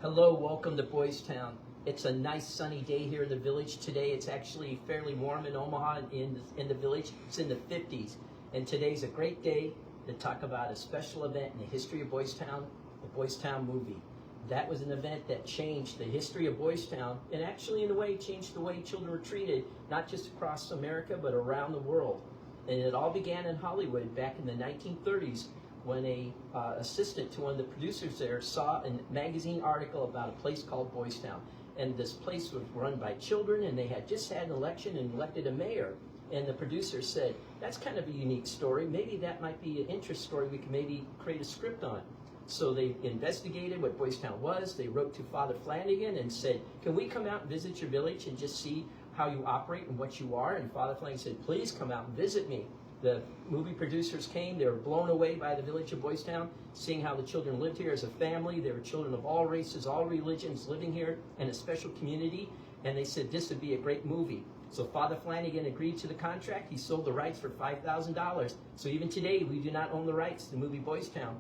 Hello, welcome to Boys Town. It's a nice sunny day here in the village today. It's actually fairly warm in Omaha in the village. It's in the 50s. And today's a great day to talk about a special event in the history of Boys Town, the Boys Town movie. That was an event that changed the history of Boys Town and actually in a way changed the way children were treated, not just across America, but around the world. And it all began in Hollywood back in the 1930s when a assistant to one of the producers there saw a magazine article about a place called Boys Town. And this place was run by children, and they had just had an election and elected a mayor. And the producer said, that's kind of a unique story. Maybe that might be an interest story we can maybe create a script on. So they investigated what Boys Town was. They wrote to Father Flanagan and said, can we come out and visit your village and just see how you operate and what you are? And Father Flanagan said, please come out and visit me. The movie producers came. They were blown away by the village of Boys Town, seeing how the children lived here as a family. They were children of all races, all religions living here in a special community. And they said this would be a great movie. So Father Flanagan agreed to the contract. He sold the rights for $5,000. So even today, we do not own the rights to the movie Boys Town.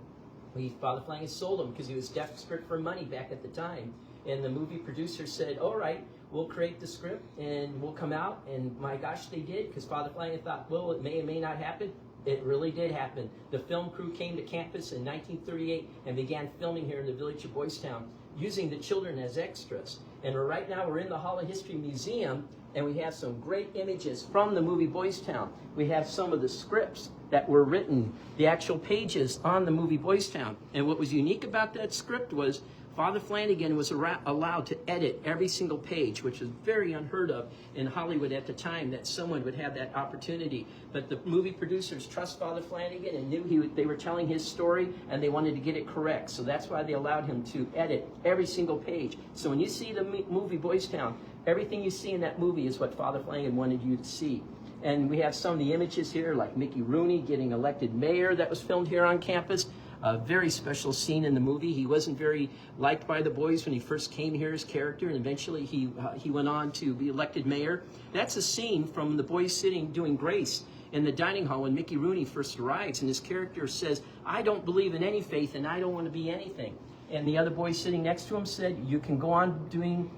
Father Flanagan sold them because he was desperate for money back at the time. And the movie producer said, all right, we'll create the script and we'll come out. And my gosh, they did, because Father Flanagan thought, well, it may or may not happen. It really did happen. The film crew came to campus in 1938 and began filming here in the village of Boys Town, using the children as extras. And right now we're in the Hall of History Museum, and we have some great images from the movie Boys Town. We have some of the scripts that were written, the actual pages on the movie Boys Town. And what was unique about that script was Father Flanagan was allowed to edit every single page, which was very unheard of in Hollywood at the time, that someone would have that opportunity. But the movie producers trust Father Flanagan and knew they were telling his story, and they wanted to get it correct. So that's why they allowed him to edit every single page. So when you see the movie Boys Town, everything you see in that movie is what Father Flanagan wanted you to see. And we have some of the images here, like Mickey Rooney getting elected mayor, that was filmed here on campus. A very special scene in the movie. He wasn't very liked by the boys when he first came here, his character, and eventually he went on to be elected mayor. That's a scene from the boys sitting doing grace in the dining hall when Mickey Rooney first arrives, and his character says, I don't believe in any faith and I don't want to be anything. And the other boy sitting next to him said, you can go on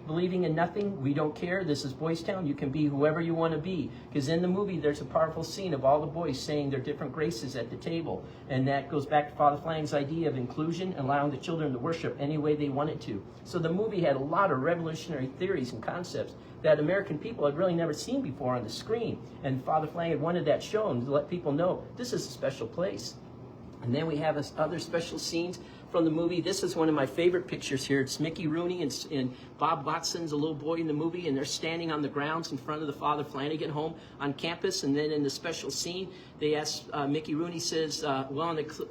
believing in nothing. We don't care. This is Boys Town. You can be whoever you want to be. Because in the movie, there's a powerful scene of all the boys saying their different graces at the table. And that goes back to Father Flanagan's idea of inclusion, allowing the children to worship any way they wanted to. So the movie had a lot of revolutionary theories and concepts that American people had really never seen before on the screen. And Father Flanagan wanted that shown to let people know this is a special place. And then we have other special scenes from the movie. This is one of my favorite pictures here. It's Mickey Rooney and Bob Watson's a little boy in the movie, and they're standing on the grounds in front of the Father Flanagan home on campus. And then in the special scene, they ask, Mickey Rooney says,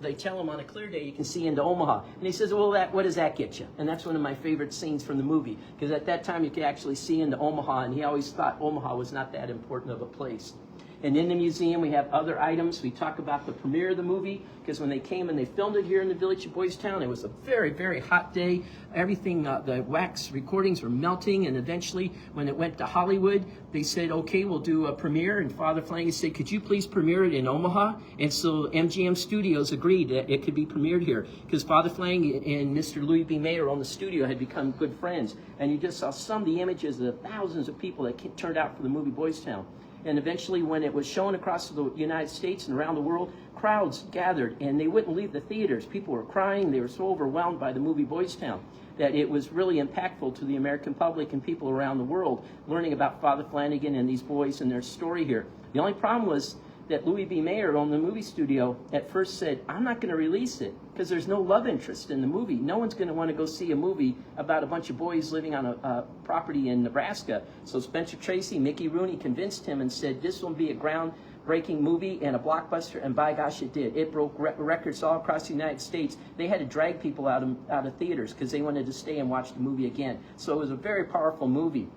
they tell him on a clear day you can see into Omaha. And he says, well, what does that get you? And that's one of my favorite scenes from the movie, because at that time you could actually see into Omaha, and he always thought Omaha was not that important of a place. And in the museum, we have other items. We talk about the premiere of the movie, because when they came and they filmed it here in the village of Boys Town, it was a very, very hot day. Everything, the wax recordings were melting, and eventually, when it went to Hollywood, they said, okay, we'll do a premiere, and Father Flanagan said, could you please premiere it in Omaha? And so MGM Studios agreed that it could be premiered here, because Father Flanagan and Mr. Louis B. Mayer on the studio had become good friends. And you just saw some of the images of the thousands of people that turned out for the movie Boys Town. And eventually, when it was shown across the United States and around the world, crowds gathered, and they wouldn't leave the theaters. People were crying. They were so overwhelmed by the movie Boys Town that it was really impactful to the American public and people around the world learning about Father Flanagan and these boys and their story here. The only problem was that Louis B. Mayer on the movie studio at first said, I'm not going to release it because there's no love interest in the movie. No one's going to want to go see a movie about a bunch of boys living on a property in Nebraska. So Spencer Tracy, Mickey Rooney convinced him and said, this will be a groundbreaking movie and a blockbuster, and by gosh, it did. It broke records all across the United States. They had to drag people out of theaters because they wanted to stay and watch the movie again. So it was a very powerful movie.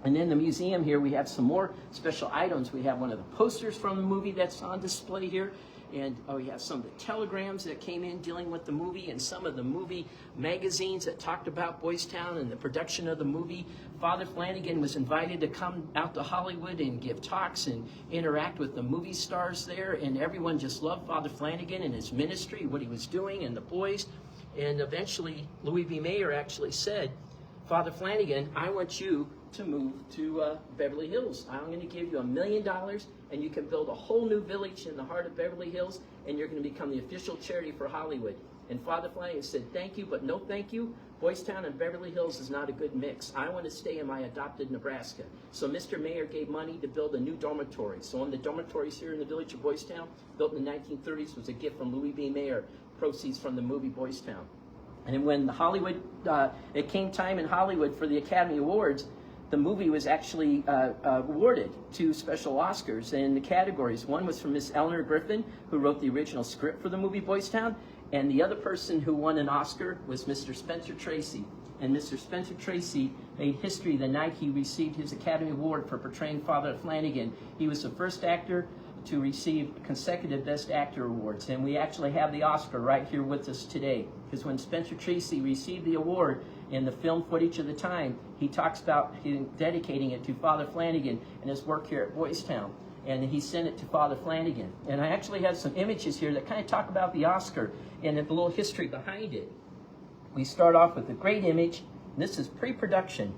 And in the museum here, we have some more special items. We have one of the posters from the movie that's on display here. And we have some of the telegrams that came in dealing with the movie, and some of the movie magazines that talked about Boys Town and the production of the movie. Father Flanagan was invited to come out to Hollywood and give talks and interact with the movie stars there. And everyone just loved Father Flanagan and his ministry, what he was doing, and the boys. And eventually, Louis B. Mayer actually said, Father Flanagan, I want you to move to Beverly Hills. I'm going to give you $1 million, and you can build a whole new village in the heart of Beverly Hills, and you're going to become the official charity for Hollywood. And Father Flanagan said, thank you, but no thank you. Boys Town and Beverly Hills is not a good mix. I want to stay in my adopted Nebraska. So Mr. Mayer gave money to build a new dormitory. So one of the dormitories here in the village of Boys Town, built in the 1930s, was a gift from Louis B. Mayer, proceeds from the movie Boys Town. And when Hollywood, it came time in Hollywood for the Academy Awards, the movie was actually awarded 2 special Oscars in the categories. One was from Miss Eleanor Griffin, who wrote the original script for the movie Boys Town, and the other person who won an Oscar was Mr. Spencer Tracy. And Mr. Spencer Tracy made history the night he received his Academy Award for portraying Father Flanagan. He was the first actor to receive consecutive Best Actor awards, and we actually have the Oscar right here with us today. Because when Spencer Tracy received the award, in the film footage of the time, he talks about dedicating it to Father Flanagan and his work here at Boys Town. And he sent it to Father Flanagan. And I actually have some images here that kind of talk about the Oscar and a little history behind it. We start off with a great image. This is pre-production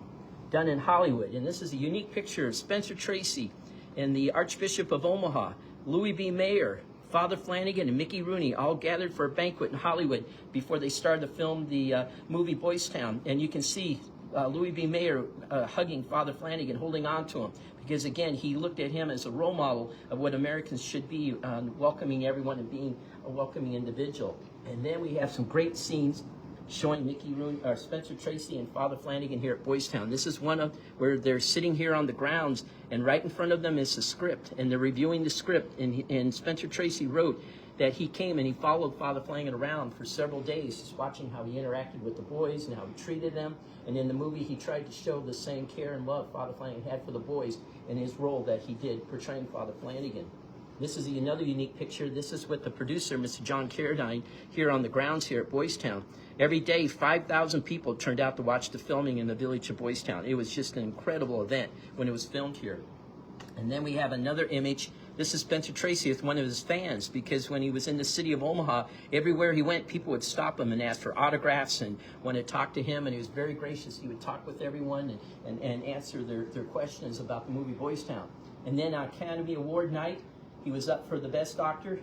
done in Hollywood. And this is a unique picture of Spencer Tracy and the Archbishop of Omaha, Louis B. Mayer, Father Flanagan, and Mickey Rooney all gathered for a banquet in Hollywood before they started to film the movie Boys Town. And you can see Louis B. Mayer hugging Father Flanagan, holding on to him. Because again, he looked at him as a role model of what Americans should be, welcoming everyone and being a welcoming individual. And then we have some great scenes showing Mickey Rooney, or Spencer Tracy and Father Flanagan here at Boys Town. This is one of where they're sitting here on the grounds, and right in front of them is the script, and they're reviewing the script. And Spencer Tracy wrote that he came and he followed Father Flanagan around for several days, just watching how he interacted with the boys and how he treated them. And in the movie, he tried to show the same care and love Father Flanagan had for the boys in his role that he did portraying Father Flanagan. This is another unique picture. This is with the producer, Mr. John Carradine, here on the grounds here at Boys Town. Every day, 5,000 people turned out to watch the filming in the village of Boys Town. It was just an incredible event when it was filmed here. And then we have another image. This is Spencer Tracy with one of his fans, because when he was in the city of Omaha, everywhere he went, people would stop him and ask for autographs and want to talk to him, and he was very gracious. He would talk with everyone and answer their questions about the movie Boys Town. And then on Academy Award night, he was up for the Best Oscar,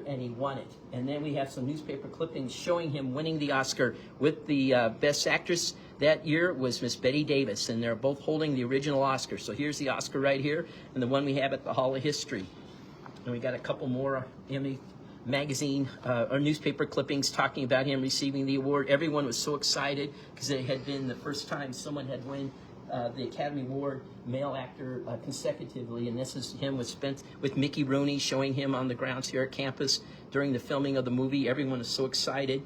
and he won it. And then we have some newspaper clippings showing him winning the Oscar with the Best Actress. That year was Miss Betty Davis, and they're both holding the original Oscar. So here's the Oscar right here, and the one we have at the Hall of History. And we got a couple more magazine or newspaper clippings talking about him receiving the award. Everyone was so excited because it had been the first time someone had won the Academy Award male actor consecutively, and this is him with Mickey Rooney, showing him on the grounds here at campus during the filming of the movie. Everyone was so excited.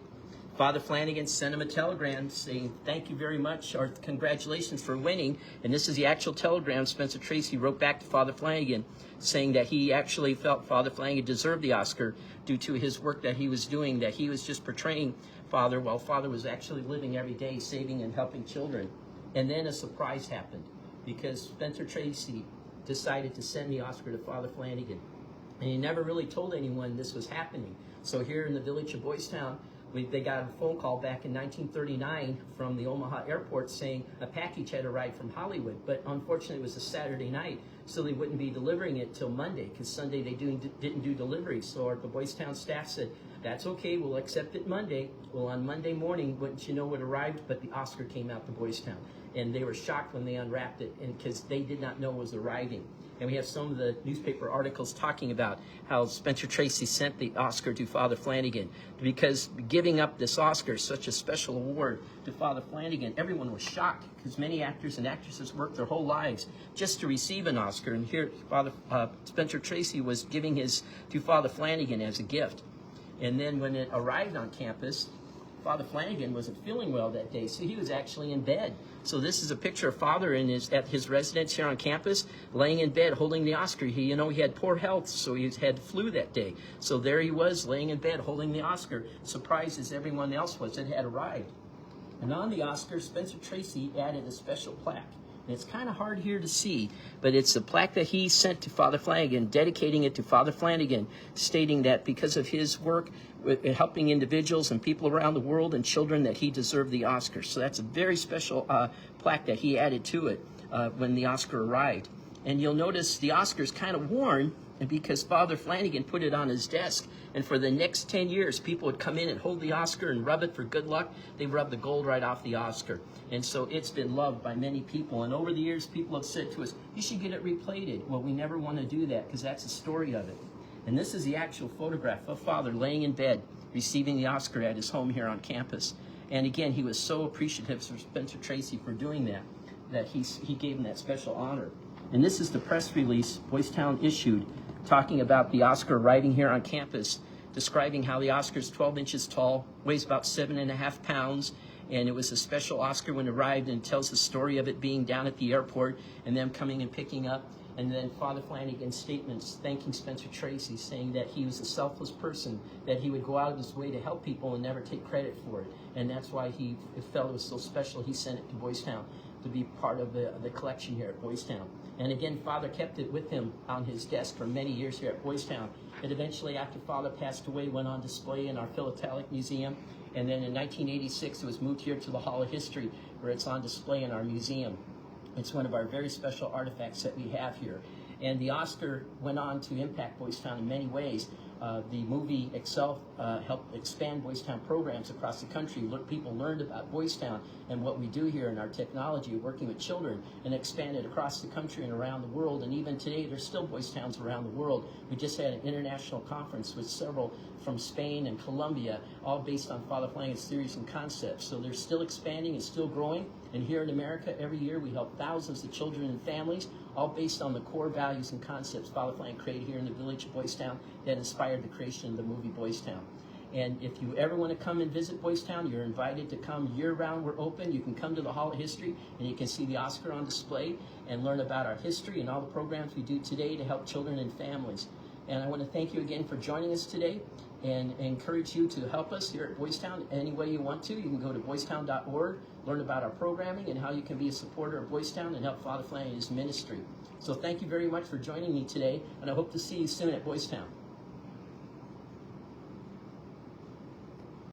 Father Flanagan sent him a telegram saying, thank you very much, or congratulations for winning. And this is the actual telegram Spencer Tracy wrote back to Father Flanagan, saying that he actually felt Father Flanagan deserved the Oscar due to his work that he was doing, that he was just portraying Father while Father was actually living every day, saving and helping children. And then a surprise happened, because Spencer Tracy decided to send the Oscar to Father Flanagan. And he never really told anyone this was happening. So here in the village of Boys Town, they got a phone call back in 1939 from the Omaha airport saying a package had arrived from Hollywood, but unfortunately it was a Saturday night, so they wouldn't be delivering it till Monday, because Sunday they didn't do deliveries. So the Boys Town staff said, that's okay, we'll accept it Monday. Well, on Monday morning, wouldn't you know, it arrived, but the Oscar came out to Boys Town. And they were shocked when they unwrapped it, and because they did not know it was arriving. And we have some of the newspaper articles talking about how Spencer Tracy sent the Oscar to Father Flanagan, because giving up this Oscar, such a special award to Father Flanagan, everyone was shocked, because many actors and actresses worked their whole lives just to receive an Oscar. And here, Spencer Tracy was giving his to Father Flanagan as a gift. And then when it arrived on campus, Father Flanagan wasn't feeling well that day, so he was actually in bed. So this is a picture of Father at his residence here on campus, laying in bed, holding the Oscar. He had poor health, so he had flu that day. So there he was, laying in bed, holding the Oscar, surprised as everyone else was. It had arrived. And on the Oscar, Spencer Tracy added a special plaque. And it's kind of hard here to see, but it's a plaque that he sent to Father Flanagan, dedicating it to Father Flanagan, stating that because of his work with helping individuals and people around the world and children, that he deserved the Oscar. So that's a very special plaque that he added to it when the Oscar arrived. And you'll notice the Oscar is kind of worn, and because Father Flanagan put it on his desk, and for the next 10 years, people would come in and hold the Oscar and rub it for good luck. They rub the gold right off the Oscar. And so it's been loved by many people. And over the years, people have said to us, you should get it replated. Well, we never want to do that because that's the story of it. And this is the actual photograph of Father laying in bed, receiving the Oscar at his home here on campus. And again, he was so appreciative for Spencer Tracy for doing that, that he gave him that special honor. And this is the press release Boys Town issued, talking about the Oscar arriving here on campus, describing how the Oscar is 12 inches tall, weighs about 7.5 pounds, and it was a special Oscar when it arrived, and tells the story of it being down at the airport and them coming and picking up. And then Father Flanagan's statements thanking Spencer Tracy, saying that he was a selfless person, that he would go out of his way to help people and never take credit for it. And that's why he felt it was so special. He sent it to Boys Town to be part of the collection here at Boys Town. And again, Father kept it with him on his desk for many years here at Boys Town. It eventually, after Father passed away, went on display in our Philatelic Museum. And then in 1986, it was moved here to the Hall of History, where it's on display in our museum. It's one of our very special artifacts that we have here. And the Oscar went on to impact Boys Town in many ways. The movie itself helped expand Boys Town programs across the country. People learned about Boys Town and what we do here in our technology of working with children, and expanded across the country and around the world. And even today, there's still Boys Towns around the world. We just had an international conference with several from Spain and Colombia, all based on Father Flanagan's theories and concepts. So they're still expanding and still growing. And here in America, every year we help thousands of children and families, all based on the core values and concepts Father Flanagan created here in the village of Boys Town that inspired the creation of the movie Boys Town. And if you ever want to come and visit Boys Town, you're invited to come year-round. We're open. You can come to the Hall of History, and you can see the Oscar on display and learn about our history and all the programs we do today to help children and families. And I want to thank you again for joining us today, and encourage you to help us here at Boys Town any way you want to. You can go to boystown.org, learn about our programming and how you can be a supporter of Boys Town and help Father Flanagan's ministry. So thank you very much for joining me today, and I hope to see you soon at Boys Town.